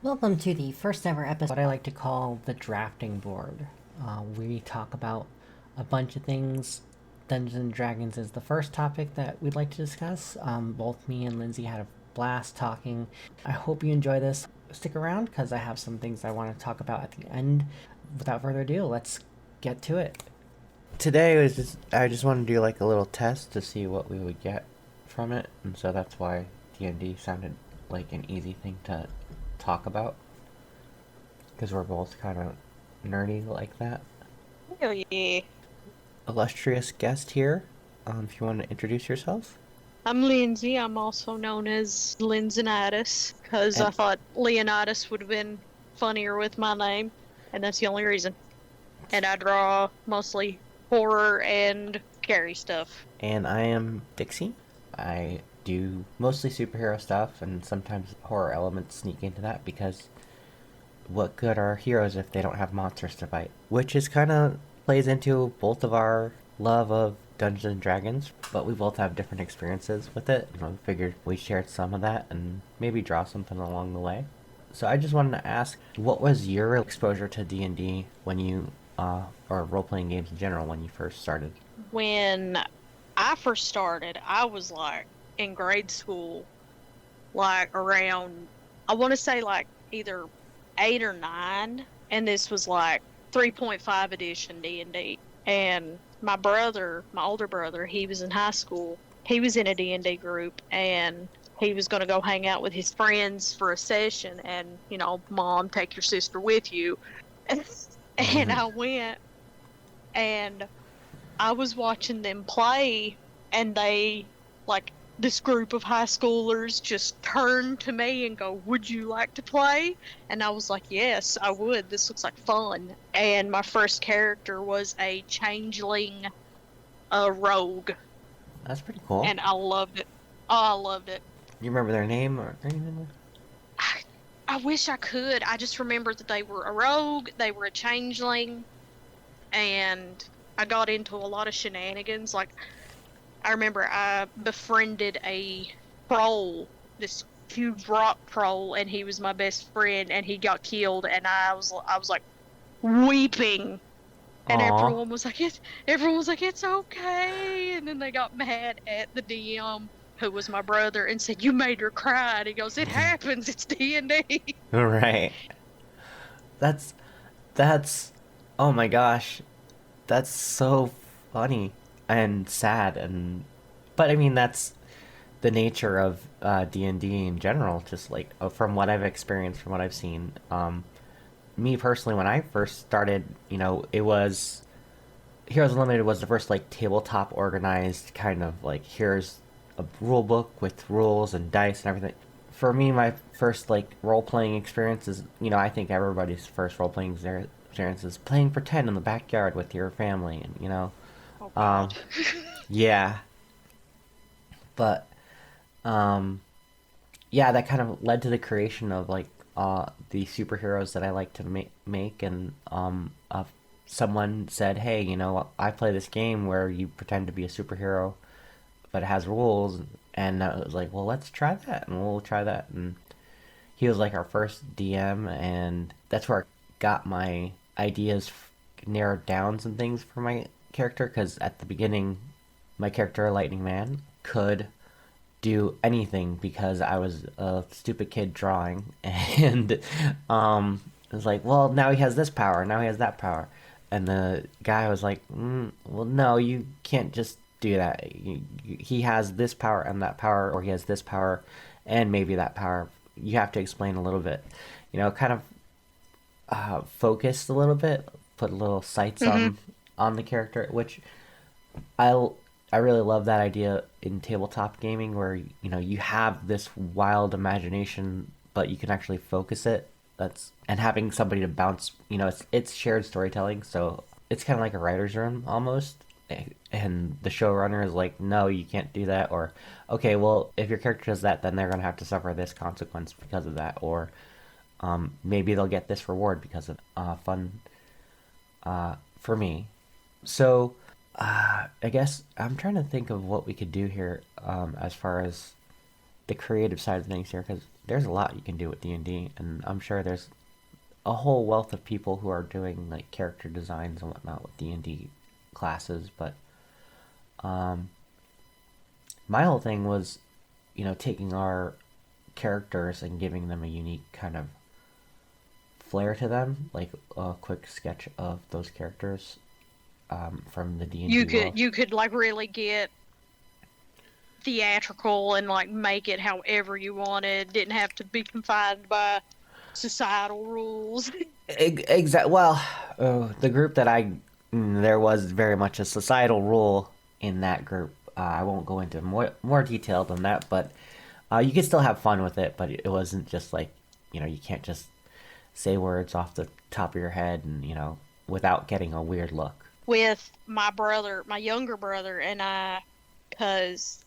Welcome to the first ever episode, what I like to call the drafting board. We talk about a bunch of things. Dungeons and Dragons is the first topic that we'd like to discuss. Both me and Lindsay had a blast talking. I hope you enjoy this. Stick around because I have some things I want to talk about at the end. Without further ado, let's get to it. Today I just want to do like a little test to see what we would get from it, and so that's why D&D sounded like an easy thing to talk about, because we're both kind of nerdy like that. Oh yeah. Illustrious guest here. If you want to introduce yourself. I'm Lindsay. I'm also known as Lynzinitus because I And thought Leonidas would have been funnier with my name, and that's the only reason. And I draw mostly horror and scary stuff. and I am Dixie. I do mostly superhero stuff, and sometimes horror elements sneak into that because what good are heroes if they don't have monsters to fight? Which is kind of plays into both of our love of Dungeons and Dragons, but we both have different experiences with it. We figured we shared some of that and maybe draw something along the way. So I just wanted to ask, what was your exposure to D&D when you, or role-playing games in general, when you first started? When I first started, I was like in grade school, like around, I want to say like either 8 or 9, and this was like 3.5 edition D&D. And my brother, my older brother, he was in high school. He was in a D&D group, and he was going to go hang out with his friends for a session. And Mom, take your sister with you. And Mm-hmm. I went, and I was watching them play, and they, like, this group of high schoolers just turned to me and go, "Would you like to play?" And I was like, "Yes, I would. This looks like fun." And my first character was a changeling, a rogue, That's pretty cool. and I loved it. Oh, I loved it. You remember their name or anything? I, I wish I could. I just remember that they were a rogue, they were a changeling, and I got into a lot of shenanigans. Like, I remember I befriended a troll, this huge rock troll, and he was my best friend, and he got killed, and I was like weeping, and Aw. everyone was like, "It's okay," and then they got mad at the DM, who was my brother, and said, "You made her cry." And he goes, "It happens. It's D&D." Right. That's that's oh my gosh. That's so funny and sad, and but I mean that's the nature of D&D in general, just like from what I've experienced, from what I've seen. Me personally, when I first started, it was Heroes Unlimited was the first like tabletop organized kind of like, here's a rule book with rules and dice and everything. For me, my first like role playing experience is, I think everybody's first role playing experience is playing pretend in the backyard with your family, and Oh God. um, yeah, but um, yeah, that kind of led to the creation of like the superheroes that I like to make, and someone said, "Hey, I play this game where you pretend to be a superhero, but it has rules." And I was like, "Well, let's try that," and we'll try that. And he was like our first DM, and that's where I got my ideas narrowed down some things for my character. Because at the beginning, my character Lightning Man could do anything because I was a stupid kid drawing, and it was like, well, now he has this power, now he has that power, and the guy was like, well, no, you can't just do that. He has this power and that power, or he has this power and maybe that power. You have to explain a little bit, kind of focused a little bit, put a little sights Hmm. on the character, which I I really love that idea in tabletop gaming where you have this wild imagination, but you can actually focus it. That's and having somebody to bounce. It's shared storytelling, so it's kind of like a writer's room almost. And the showrunner is like, no, you can't do that, or okay, well, if your character does that, then they're gonna have to suffer this consequence because of that, or maybe they'll get this reward because of fun for me. So I guess I'm trying to think of what we could do here as far as the creative side of things here, because there's a lot you can do with D&D, and I'm sure there's a whole wealth of people who are doing like character designs and whatnot with D&D classes, but um, my whole thing was, taking our characters and giving them a unique kind of flair to them, like a quick sketch of those characters from the D&D You world. could like really get theatrical and like make it however you wanted. Didn't have to be confined by societal rules. Exactly. Well, the group that there was very much a societal rule in that group. I won't go into more detail than that, but you could still have fun with it. But it wasn't just like, you can't just say words off the top of your head and without getting a weird look. With my brother, my younger brother, and I, because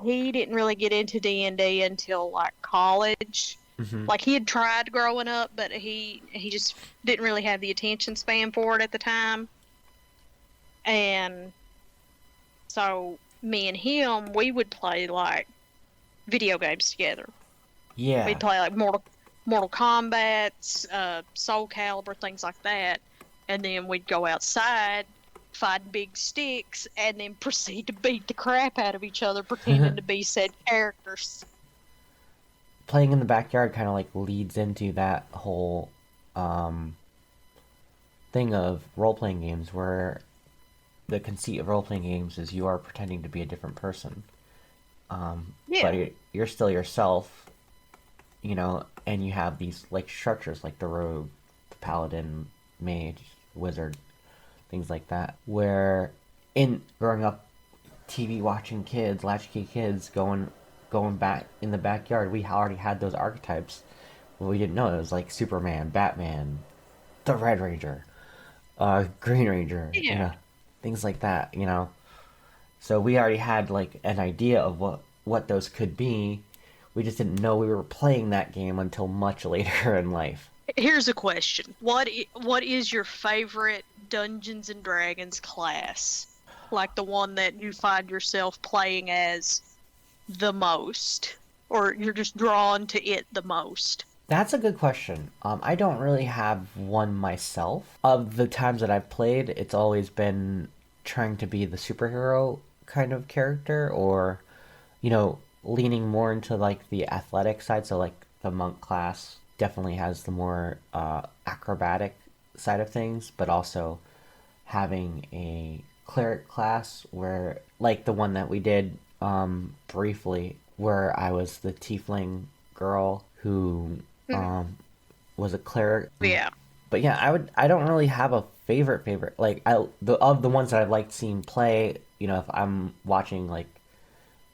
he didn't really get into D&D until like college. Hmm. Like he had tried growing up, but he just didn't really have the attention span for it at the time. And so me and him, we would play like video games together. Yeah. We'd play like Mortal Kombat, Soul Calibur, things like that, and then we'd go outside, find big sticks, and then proceed to beat the crap out of each other, pretending to be said characters. Playing in the backyard kind of like leads into that whole um, thing of role playing games where the conceit of role playing games is you are pretending to be a different person, Yeah, but you're still yourself, and you have these like structures like the rogue, the paladin, mage, wizard, things like that. Where in growing up, TV watching kids, latchkey kids, going back in the backyard, we already had those archetypes. Well, we didn't know it was like Superman, Batman, the Red Ranger, Green Ranger, yeah. things like that. So we already had like an idea of what those could be. We just didn't know we were playing that game until much later in life. Here's a question: what is your favorite Dungeons and Dragons class? Like the one that you find yourself playing as the most, or you're just drawn to it the most? That's a good question. I don't really have one myself. Of the times that I've played, it's always been trying to be the superhero kind of character, or leaning more into like the athletic side. So like the monk class definitely has the more acrobatic side of things, but also having a cleric class where like the one that we did briefly, where I was the tiefling girl who Mhm. was a cleric. Yeah. But yeah, I don't really have a favorite. Like of the ones that I've liked seeing play, if I'm watching like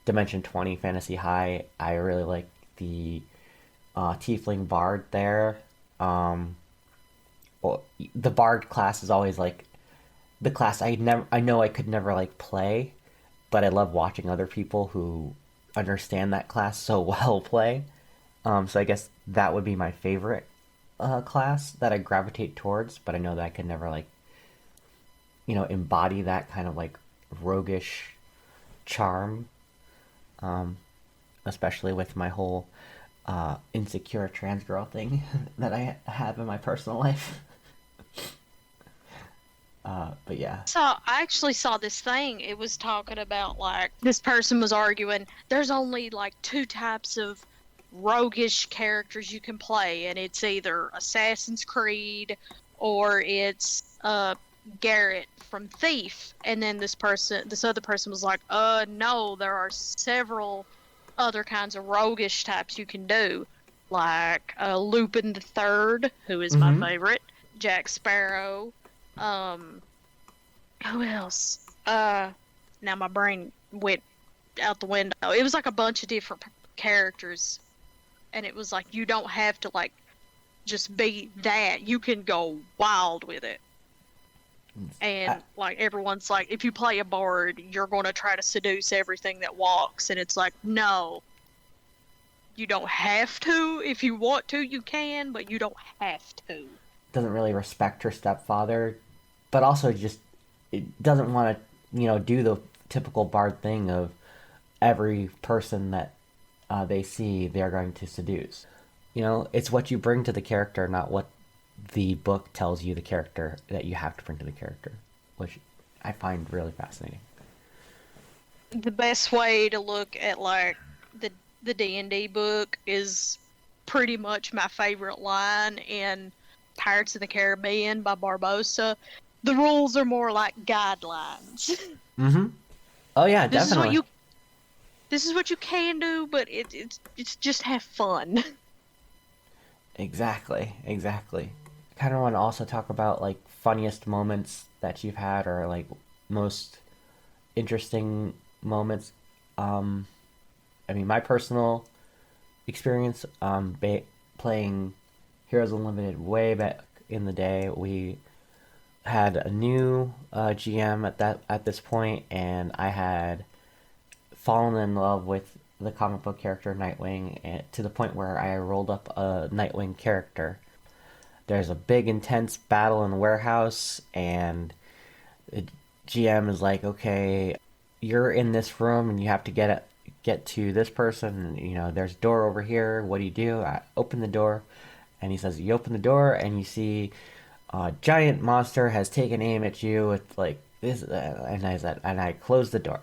Dimension 20 Fantasy High, I really like the Tiefling Bard there. Um, well, the Bard class is always like the class I know I could never like play, but I love watching other people who understand that class so well play. So I guess that would be my favorite class that I gravitate towards, but I know that I could never like embody that kind of like roguish charm, um, especially with my whole insecure trans girl thing that I have in my personal life. But yeah. So I actually saw this thing. It was talking about like this person was arguing there's only like two types of roguish characters you can play, and it's either Assassin's Creed or it's Garrett from Thief. And then this other person was like, no, there are several other kinds of roguish types you can do, like Lupin the Third, who is my Mm-hmm. favorite, Jack Sparrow, um, who else? Now my brain went out the window. It was like a bunch of different characters, and it was like you don't have to like just be that. You can go wild with it. I, And like everyone's like, if you play a bard, you're going to try to seduce everything that walks, and it's like, no, you don't have to. If you want to, you can, but you don't have to. doesn't really respect her stepfather, but also just it doesn't want to do the typical bard thing of every person that they see, they're going to seduce. You know, it's what you bring to the character, not what the book tells you the character that you have to bring to the character, which I find really fascinating. The best way to look at like the D&D book is pretty much my favorite line in Pirates of the Caribbean by Barbosa. The rules are more like guidelines. Mm-hmm. Oh yeah, This is what definitely. you this is what you can do, but it's just have fun. Exactly, exactly. I kind of want to also talk about like funniest moments that you've had, or like most interesting moments. Um, I mean, my personal experience playing Heroes Unlimited way back in the day, we had a new GM at this point, and I had fallen in love with the comic book character Nightwing, to the point where I rolled up a Nightwing character. There's a big intense battle in the warehouse, and the GM is like, "Okay, you're in this room, and you have to get to this person. You know, there's a door over here. What do you do?" I open the door, and he says, "You open the door, and you see a giant monster has taken aim at you with like this." And I said, and I closed the door.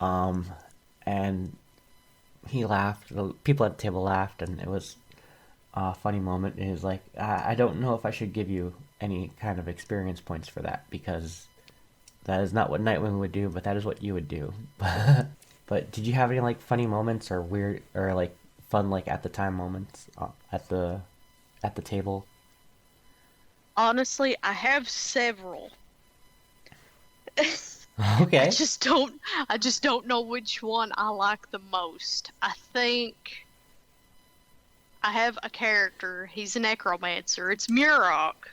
Um, and he laughed. The people at the table laughed, and it was a funny moment. It was like, I don't know if I should give you any kind of experience points for that, because that is not what Nightwing would do, but that is what you would do. But did you have any like funny moments or weird or like fun like at the time moments at the table? Honestly, I have several. I Okay. just don't I just don't know which one I like the most. I think I have a character. He's a necromancer. It's Murok.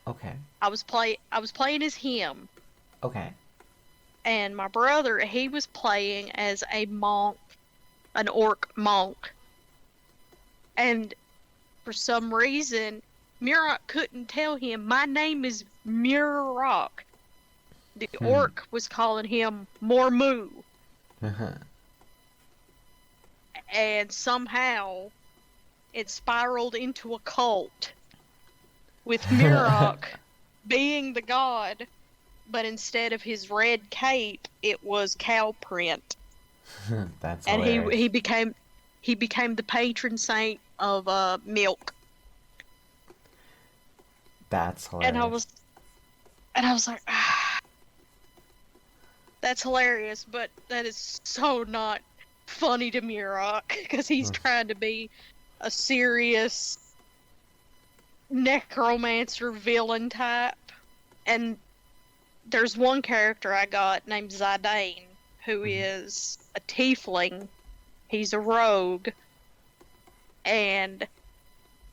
Okay. I was playing as him, Okay. and my brother, he was playing as a monk, an orc monk. And for some reason, Murok couldn't tell him my name is Murok. The Hmm. orc was calling him Mormu, Uh-huh. and somehow it spiraled into a cult with Murok being the god, but instead of his red cape, it was cow print, That's and hilarious. he became the patron saint of milk. That's And I hilarious. was and I was like, ah, that's hilarious, but that is so not funny to Murok because he's trying to be a serious necromancer villain type. And there's one character I got named Zidane, who is a tiefling. He's a rogue, and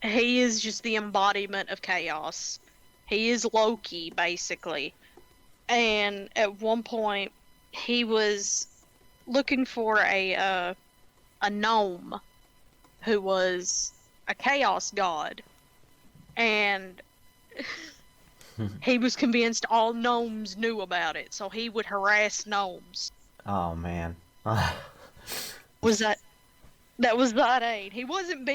he is just the embodiment of chaos. He is Loki, basically. And at one point, he was looking for a gnome who was a chaos god, and he was convinced all gnomes knew about it, so he would harass gnomes. Oh man. Was that was that aid? He wasn't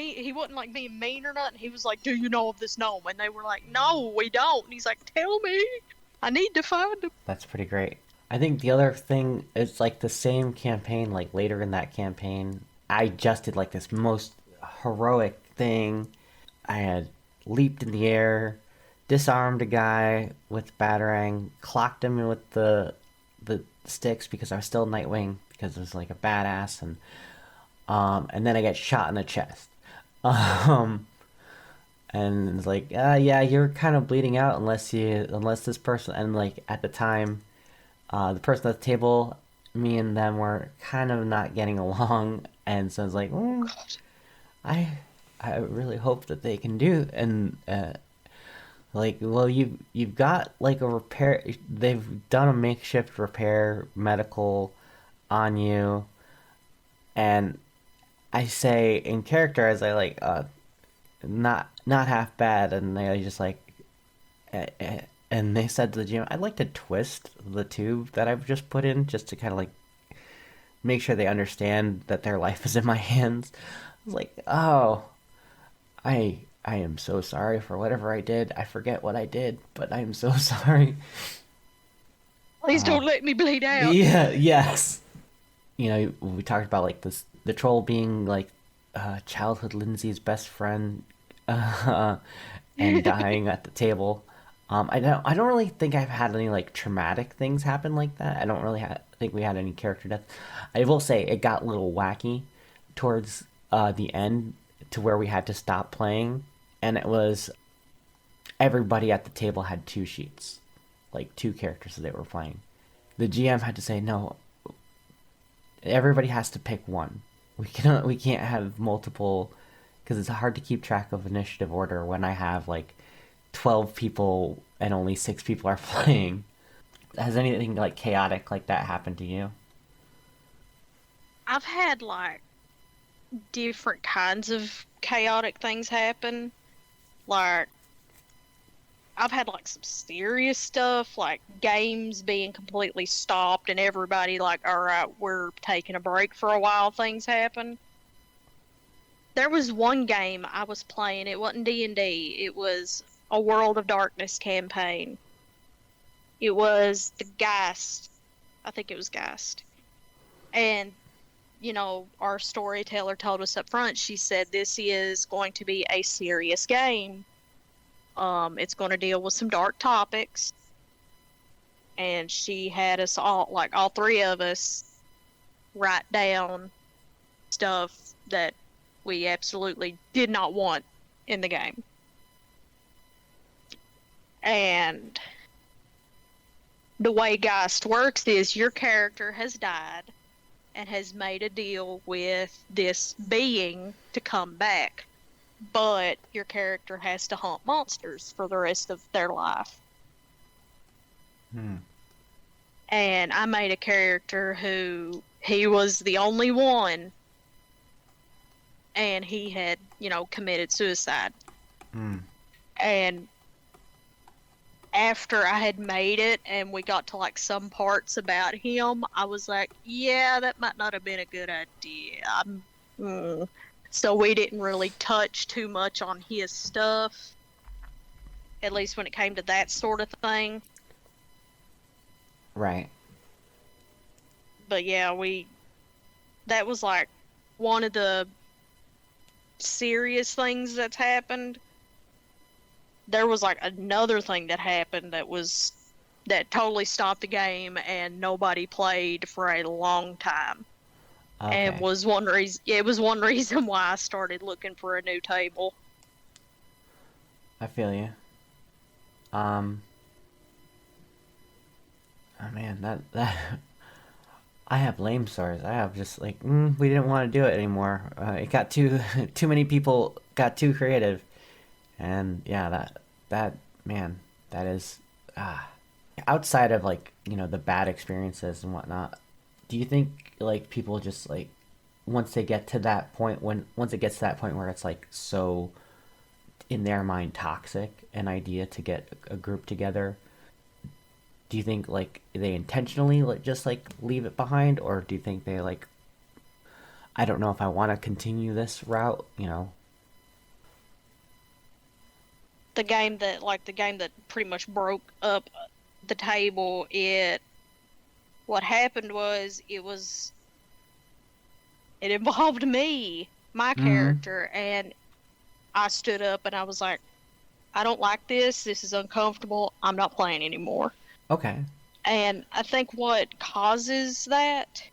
like being mean or nothing. He was like, "Do you know of this gnome?" And they were like, "No, we don't." And he's like, "Tell me, I need to find him." That's pretty great. I think the other thing is like the same campaign, like later in that campaign, I just did like this most heroic thing. I had leaped in the air, disarmed a guy with batarang, clocked him with the sticks because I was still Nightwing because it was like a badass, and then I get shot in the chest. Um, and it's like, yeah, you're kind of bleeding out unless this person, and like at the time, the person at the table, me and them were kind of not getting along, and so it's like, I I really hope that they can do, and like, well, you've got like a repair. They've done a makeshift repair medical on you, and I say in character as I like, not half bad, and they just like, and they said to the GM, I'd like to twist the tube that I've just put in just to kind of like make sure they understand that their life is in my hands. I was like, oh, I am so sorry for whatever I did. I forget what I did, but I am so sorry. Please Uh, don't let me bleed out. yeah, yes. You know, we talked about like this, the troll being like childhood Lindsay's best friend, uh, and dying at the table. I don't really think I've had any like traumatic things happen like that. I don't really think we had any character death. I will say it got a little wacky towards the end to where we had to stop playing, and it was everybody at the table had two sheets, like two characters that they were playing. The GM had to say no. Everybody has to pick one. We can't have multiple because it's hard to keep track of initiative order when I have like 12 people and only 6 people are playing. Has anything like chaotic like that happened to you? I've had like different kinds of chaotic things happen. Like I've had like some serious stuff, like games being completely stopped and everybody like, all right, we're taking a break for a while. Things happen. There was one game I was playing. It wasn't D&D. It was a World of Darkness campaign. It was the Geist. I think it was Geist. And our storyteller told us up front. She said this is going to be a serious game. It's going to deal with some dark topics, and she had us all, like all three of us, write down stuff that we absolutely did not want in the game. And the way Geist works is your character has died and has made a deal with this being to come back, but your character has to hunt monsters for the rest of their life. Hmm. And I made a character who he was the only one, and he had, committed suicide. Hmm. And after I had made it and we got to like some parts about him, I was like, yeah, that might not have been a good idea. So we didn't really touch too much on his stuff, at least when it came to that sort of thing. Right. But yeah, that was like one of the serious things that's happened. There was like another thing that happened that totally stopped the game and nobody played for a long time. And Okay. was one reason it was one reason why I started looking for a new table. I feel you. Um. Oh man, that I have lame stories. I have just like we didn't want to do it anymore. It got too too many people got too creative, and yeah, that man, that is outside of like the bad experiences and whatnot. Do you think like people just like once they get to that point once it gets to that point where it's like so in their mind toxic an idea to get a group together, do you think like they intentionally like just like leave it behind, or do you think they like I don't know if I want to continue this route? The game that pretty much broke up the table, what happened was it involved me, my Mm. character, and I stood up and I was like, I don't like this. This is uncomfortable. I'm not playing anymore. Okay. And I think what causes that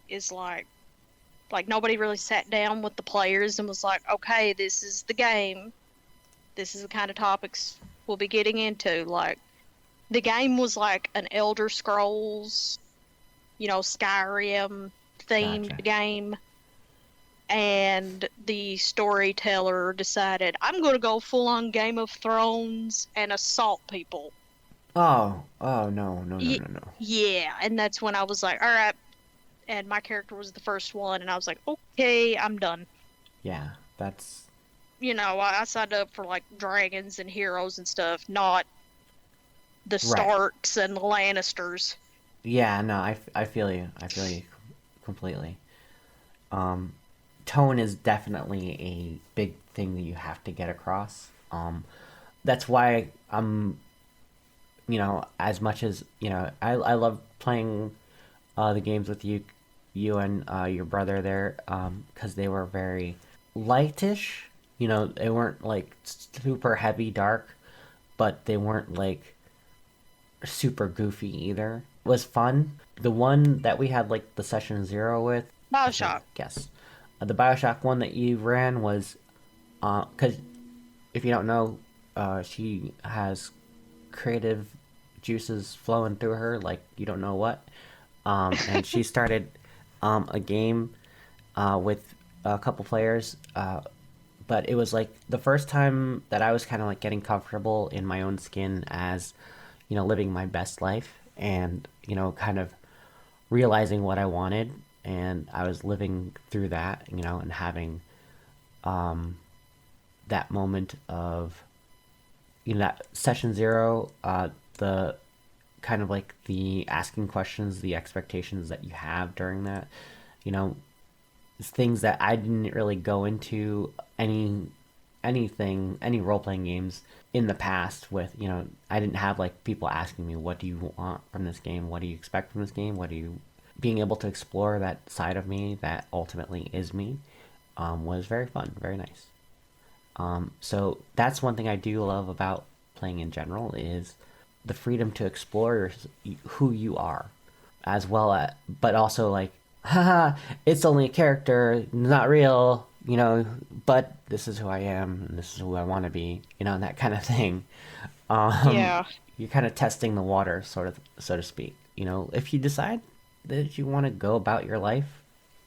is like nobody really sat down with the players and was like, okay, this is the game. This is the kind of topics we'll be getting into. Like the game was like an Elder Scrolls, Skyrim themed Gotcha. game. And the storyteller decided, I'm going to go full on Game of Thrones and assault people. Oh no, no, no, Y- no, no. yeah, and that's when I was like, all right. And my character was the first one, and I was like, okay, I'm done. Yeah, that's I signed up for like dragons and heroes and stuff, not the right. Starks and the Lannisters. Yeah, no, I feel you. I feel you completely. Um, Tone is definitely a big thing that you have to get across. That's why I'm, as much as, I love playing the games with you and your brother there, because they were very lightish. They weren't like super heavy dark, but they weren't like super goofy either. It was fun. The one that we had like the session zero with, I Bioshock. guess, the Bioshock one that you ran was, because if you don't know, she has creative juices flowing through her like you don't know what. And she started a game with a couple players, but it was like the first time that I was kind of like getting comfortable in my own skin as, living my best life and, kind of realizing what I wanted. And I was living through that, and having that moment of, that session zero, the kind of like the asking questions, the expectations that you have during that, you know, things that I didn't really go into any role playing games in the past with, I didn't have like people asking me, what do you want from this game? What do you expect from this game? What do you being able to explore that side of me that ultimately is me, was very fun, very nice. So that's one thing I do love about playing in general is the freedom to explore who you are, as well as, but also like, haha, it's only a character, not real, but this is who I am, and this is who I want to be, and that kind of thing. Um, Yeah. you're kind of testing the water, sort of, so to speak. If you decide that you want to go about your life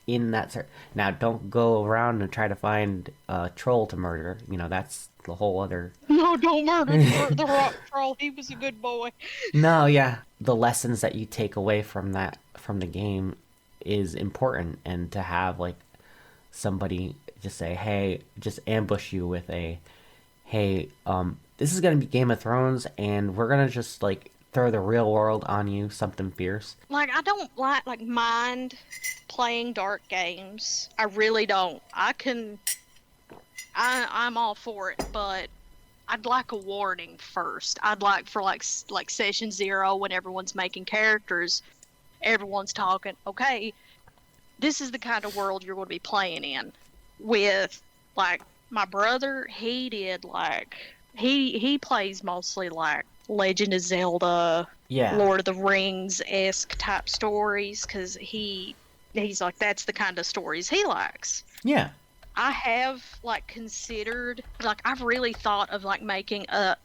in that now, don't go around and try to find a troll to murder. That's the whole other. No, don't murder the rock troll. He was a good boy. No, yeah, the lessons that you take away from the game is important, and to have like somebody just say, hey, just ambush you with a, hey, this is gonna be Game of Thrones, and we're gonna just like throw the real world on you, something fierce. Like I don't like mind playing dark games. I really don't. I'm all for it, but I'd like a warning first. I'd like for like session zero when everyone's making characters, everyone's talking, okay, this is the kind of world you're going to be playing in. With like my brother, he did like he plays mostly like Legend of Zelda, Yeah, Lord of the Rings esque type stories because he's like that's the kind of stories he likes. yeah. I have like considered like I've really thought of like making a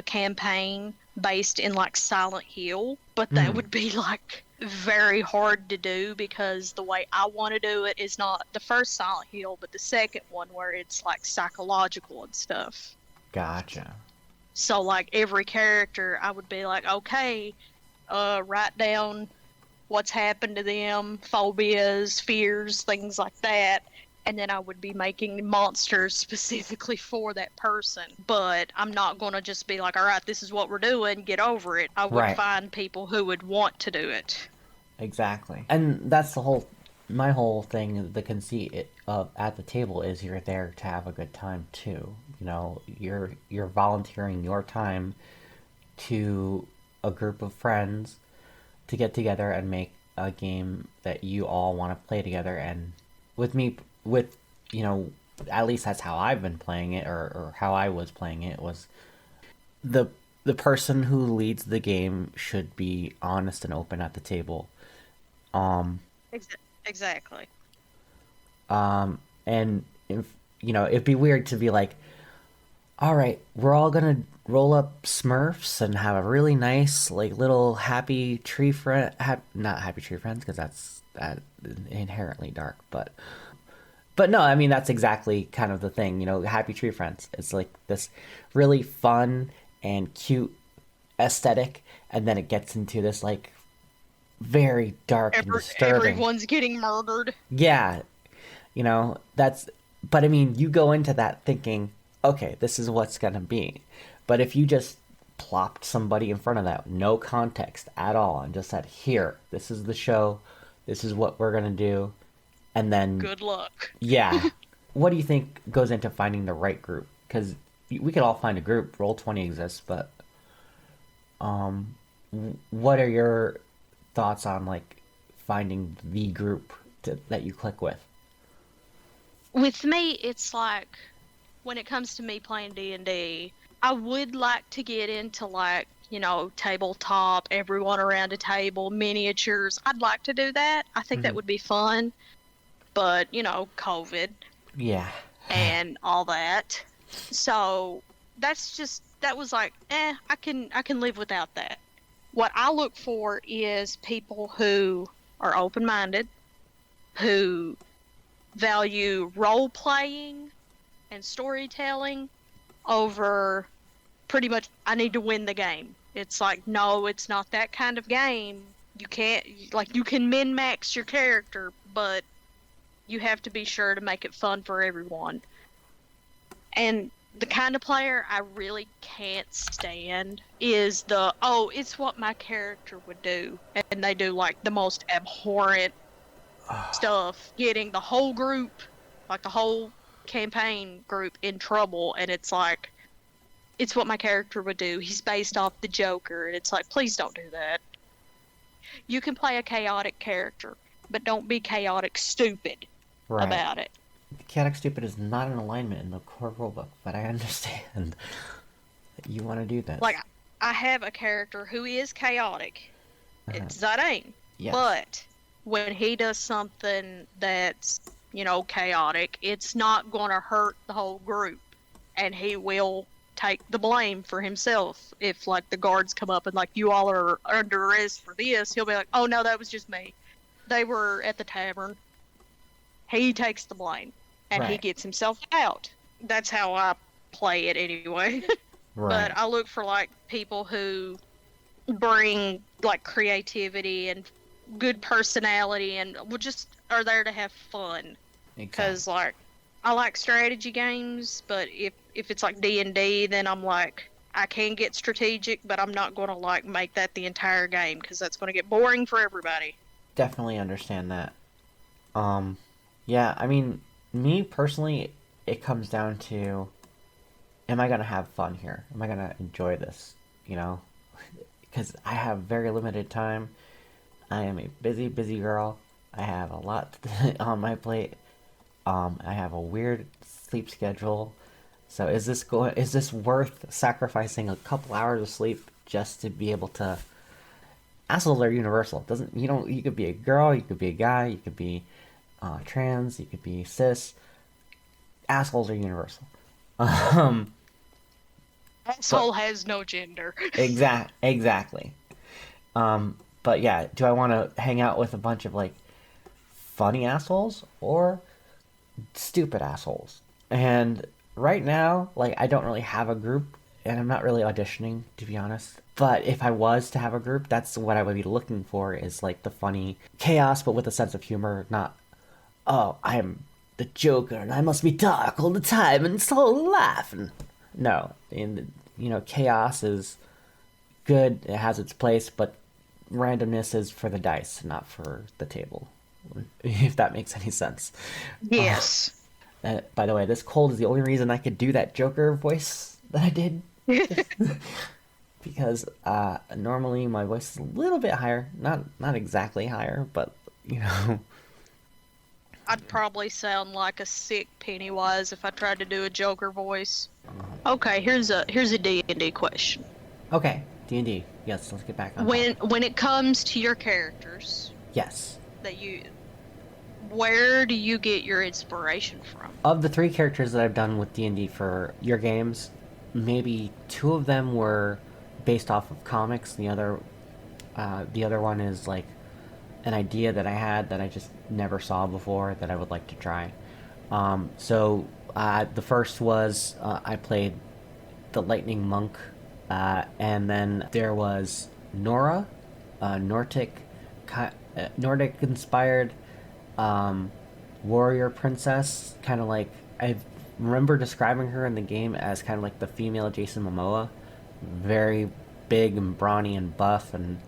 campaign based in like Silent Hill, but that Mm, would be like very hard to do because the way I want to do it is not the first Silent Hill, but the second one where it's like psychological and stuff. gotcha. So like every character I would be like, okay, write down what's happened to them, phobias, fears, things like that. And then I would be making monsters specifically for that person. But I'm not going to just be like, all right, this is what we're doing, get over it. I would Right. find people who would want to do it. Exactly. And that's my whole thing, the conceit of at the table is you're there to have a good time too. You're volunteering your time to a group of friends to get together and make a game that you all want to play together. And with me, with, you know, at least that's how I've been playing it, or how I was playing it, was the the person who leads the game should be honest and open at the table. Um, Exactly. and if it'd be weird to be like, all right, we're all gonna roll up Smurfs and have a really nice, like, little happy tree friend. Not happy tree friends, because that inherently dark. But no, I mean that's exactly kind of the thing. Happy tree friends. It's like this really fun and cute aesthetic, and then it gets into this like very dark and disturbing. Everyone's getting murdered. Yeah, that's, but I mean, you go into that thinking, okay, this is what's gonna be. But if you just plopped somebody in front of that, no context at all, and just said, here, this is the show, This is what we're gonna do, and then Good luck. yeah. What do you think goes into finding the right group? Because we could all find a group. Roll 20 exists, but um, what are your thoughts on like finding the group that you click with? With me, it's like when it comes to me playing D&D, I would like to get into like, tabletop, everyone around a table, miniatures. I'd like to do that. I think that Hmm. would be fun, but, COVID Yeah. and all that. So, that was like, I can live without that. What I look for is people who are open-minded, who value role playing and storytelling over pretty much I need to win the game. It's like, no, it's not that kind of game. You can't, like, you can min max your character, but you have to be sure to make it fun for everyone. And the kind of player I really can't stand is it's what my character would do. And they do like the most abhorrent stuff, getting the whole group, like the whole campaign group in trouble. And it's like, it's what my character would do. He's based off the Joker. And it's like, please don't do that. You can play a chaotic character, but don't be chaotic stupid Right. about it. Chaotic Stupid is not an alignment in the core rulebook, but I understand that you want to do Like, this. I have a character who is chaotic. Uh, It's Zidane. yes. But when he does something that's, chaotic, it's not going to hurt the whole group. And he will take the blame for himself. If, like, the guards come up and, like, you all are under arrest for this, he'll be like, oh, no, that was just me. They were at the tavern. He takes the blame. And he Right. gets himself out. That's how I play it anyway. But Right. I look for, like, people who bring like creativity and good personality and will just are there to have fun because Exactly. like I like strategy games, but if it's like D&D, then I'm like I can get strategic, but I'm not going to like make that the entire game because that's going to get boring for everybody. Definitely understand that. Um, yeah, I mean, me personally, it comes down to, am I gonna have fun here? Am I gonna enjoy this? You know, because I have very limited time. I am a busy, busy girl. I have a lot on my plate. I have a weird sleep schedule. So is this worth sacrificing a couple hours of sleep just to be able to? Assholes are universal. Doesn't you don't you could be a girl, you could be a guy, you could be trans, you could be cis. Assholes are universal. Um, but Asshole has no gender. exactly. But yeah, do I want to hang out with a bunch of like funny assholes or stupid assholes? And right now, like I don't really have a group, and I'm not really auditioning to be honest. But if I was to have a group, that's what I would be looking for is like the funny chaos, but with a sense of humor. Not, oh, I'm the Joker and I must be dark all the time and so laugh. And no, and chaos is good. It has its place, but randomness is for the dice, not for the table. If that makes any sense. Yes. By the way, this cold is the only reason I could do that Joker voice that I did. Because normally my voice is a little bit higher, not exactly higher, but you know. I'd probably sound like a sick Pennywise if I tried to do a Joker voice. Okay, here's a D&D question. Okay, D&D. Yes, let's get back on When topic. when it comes to your characters Yes. that you where do you get your inspiration from? Of the three characters that I've done with D&D for your games, maybe two of them were based off of comics. The other one is like an idea that I had that I just never saw before that I would like to try. The first was I played the Lightning Monk, and then there was Nora, Nordic, Nordic inspired warrior princess, kind of like I remember describing her in the game as kind of like the female Jason Momoa, very big and brawny and buff, and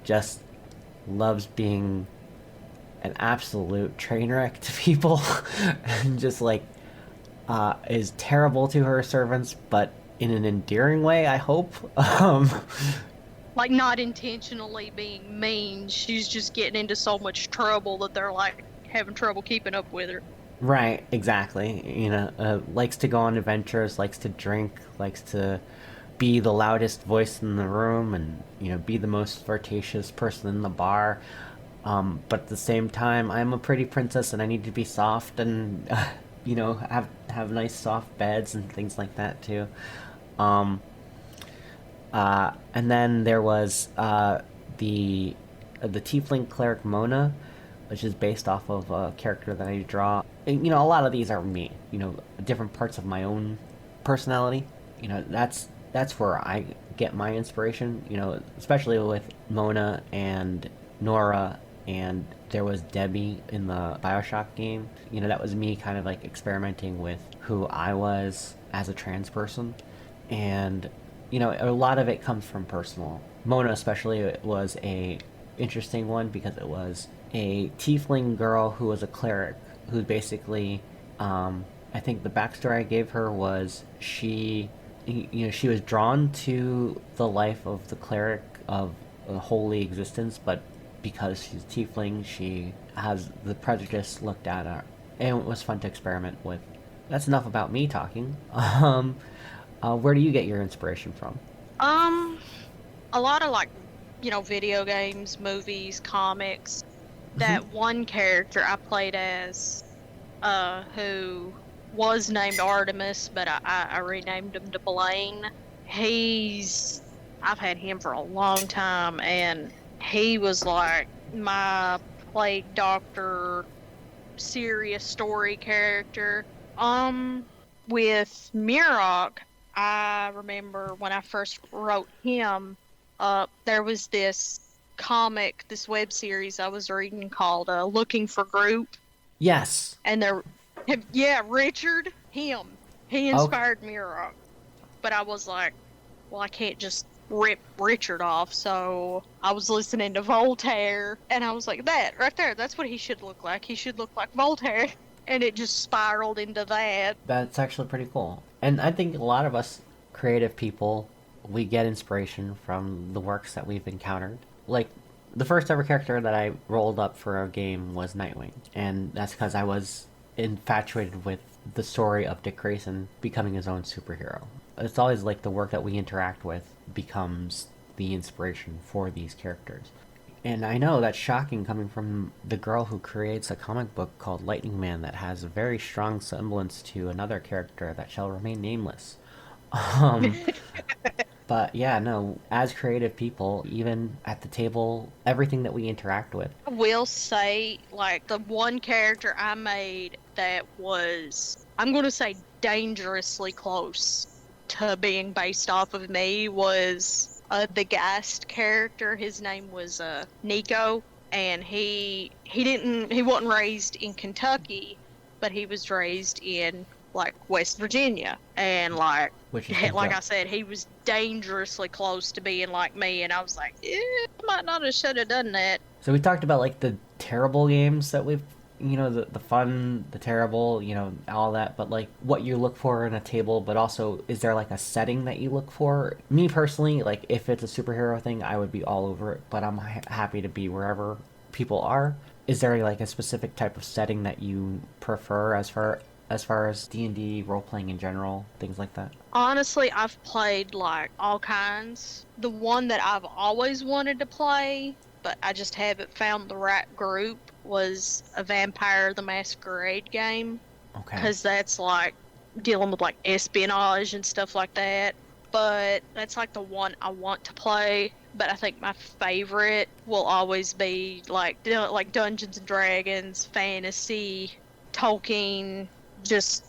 just loves being an absolute train wreck to people and just like is terrible to her servants, but in an endearing way, I hope. Like not intentionally being mean. She's just getting into so much trouble that they're like having trouble keeping up with her. Right, exactly. Likes to go on adventures, likes to drink, likes to be the loudest voice in the room, and be the most flirtatious person in the bar. But at the same time, I'm a pretty princess, and I need to be soft and have nice soft beds and things like that too. Um, and then there was the tiefling cleric Mona, which is based off of a character that I draw. And, a lot of these are me. Different parts of my own personality. That's where I get my inspiration. Especially with Mona and Nora, and there was Debbie in the Bioshock game. That was me kind of like experimenting with who I was as a trans person, and a lot of it comes from personal. Mona especially was a interesting one because it was a tiefling girl who was a cleric who basically, I think the backstory I gave her was she was drawn to the life of the cleric of a holy existence, but because she's tiefling, she has the prejudice looked at her, and it was fun to experiment with. That's enough about me talking. Where do you get your inspiration from? Um, a lot of like, video games, movies, comics. Mm-hmm. That one character I played as, who was named Artemis, but I renamed him to Blaine. I've had him for a long time, and he was like my plague doctor, serious story character. Um, with Murok, I remember when I first wrote him, there was this web series I was reading called Looking for Group. Yes. And yeah, Richard, him. He Okay. inspired Murok. But I was like, well, I can't just rip Richard off. So I was listening to Voltaire, and I was like, that right there, that's what he should look like. He should look like Voltaire. And it just spiraled into that. That's actually pretty cool. And I think a lot of us creative people, we get inspiration from the works that we've encountered. Like, the first ever character that I rolled up for a game was Nightwing. And that's because I was infatuated with the story of Dick Grayson becoming his own superhero. It's always like the work that we interact with becomes the inspiration for these characters. And I know that's shocking coming from the girl who creates a comic book called Lightning Man that has a very strong semblance to another character that shall remain nameless. Um, but yeah, no, as creative people, even at the table, everything that we interact with. I will say, like, the one character I made that was, I'm going to say, dangerously close to being based off of me was the Geist character. His name was Nico, and he wasn't raised in Kentucky, but he was raised in like West Virginia, and like Which is like I said, he was dangerously close to being like me, and I was like, I might not have should have done that. So we talked about like the terrible games that we've, the fun, the terrible, all that, but like what you look for in a table, but also is there like a setting that you look for? Me personally, like if it's a superhero thing, I would be all over it, but I'm happy to be wherever people are. Is there like a specific type of setting that you prefer as far as D&D role playing in general, things like that? Honestly, I've played like all kinds. The one that I've always wanted to play, but I just haven't found the right group, was a Vampire the Masquerade game. Okay. Because that's like dealing with like espionage and stuff like that. But that's like the one I want to play. But I think my favorite will always be like Dungeons and Dragons, fantasy, Tolkien, just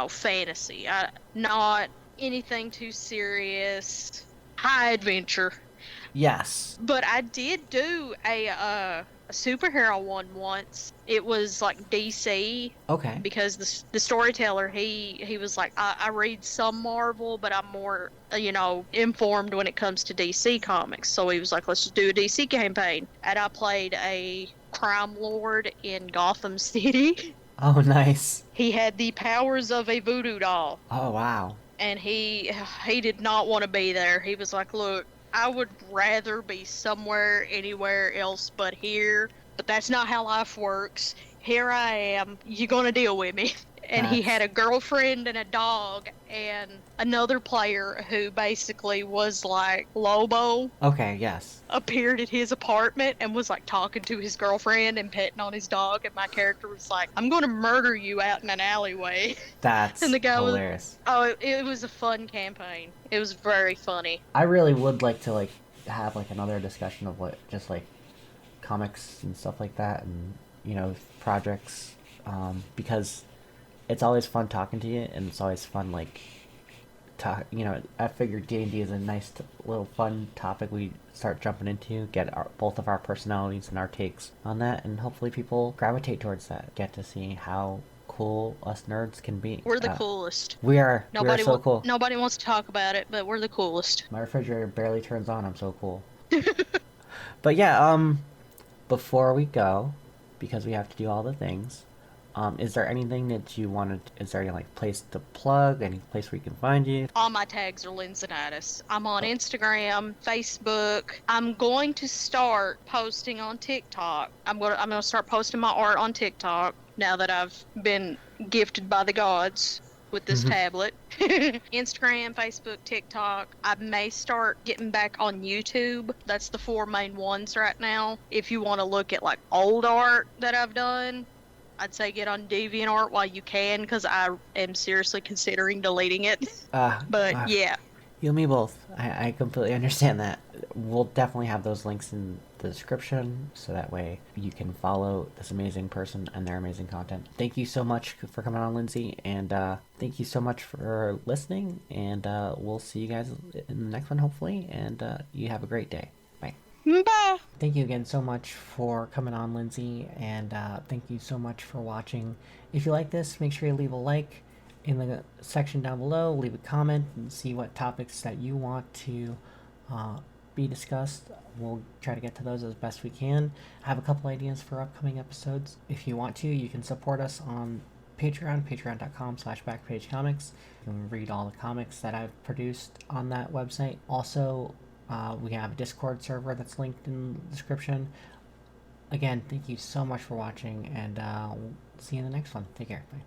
fantasy. Not anything too serious. High adventure. Yes. But I did do a superhero one once. It was like DC, Okay. because the storyteller, he was like, I read some Marvel, but I'm more informed when it comes to DC comics. So he was like, let's just do a DC campaign. And I played a crime lord in Gotham City. Oh, nice. He had the powers of a voodoo doll, Oh, wow. and he did not want to be there. He was like, "Look, I would rather be somewhere anywhere else but here, but that's not how life works. Here I am. You're gonna deal with me." And he had That's a girlfriend and a dog and another player who basically was like Lobo okay. Yes, appeared at his apartment and was like talking to his girlfriend and petting on his dog, and my character was like, "I'm going to murder you out in an alleyway." And that's the guy was, hilarious. oh, it was a fun campaign. It was very funny. I really would like to like have like another discussion of what just like comics and stuff like that, and projects, because it's always fun talking to you, and it's always fun like talk. I figured D&D is a nice little fun topic we start jumping into, get both of our personalities and our takes on that, and hopefully people gravitate towards that, get to see how cool us nerds can be. We're the coolest. We are so cool. Nobody wants to talk about it, but we're the coolest. My refrigerator barely turns on. I'm so cool. But yeah, before we go, because we have to do all the things, is there anything that you wanted? Is there any like place to plug? Any place where you can find you? All my tags are Lynzinitus. I'm on Oh. Instagram, Facebook. I'm going to start posting on TikTok. I'm gonna start posting my art on TikTok now that I've been gifted by the gods with this tablet. Instagram, Facebook, TikTok. I may start getting back on YouTube. That's the 4 main ones right now. If you want to look at like old art that I've done, I'd say get on DeviantArt while you can, because I am seriously considering deleting it. But yeah. You and me both. I completely understand that. We'll definitely have those links in the description, so that way you can follow this amazing person and their amazing content. Thank you so much for coming on, Lindsay, and thank you so much for listening, and we'll see you guys in the next one, hopefully, and you have a great day. Bye. Bye. Thank you again so much for coming on, Lindsay, and thank you so much for watching. If you like this, make sure you leave a like in the section down below, leave a comment, and see what topics that you want to be discussed. We'll try to get to those as best we can. I have a couple ideas for upcoming episodes. If you want to, you can support us on Patreon, patreon.com/backpagecomics. You can read all the comics that I've produced on that website. Also, we have a Discord server that's linked in the description. Again, thank you so much for watching, and we'll see you in the next one. Take care. Bye.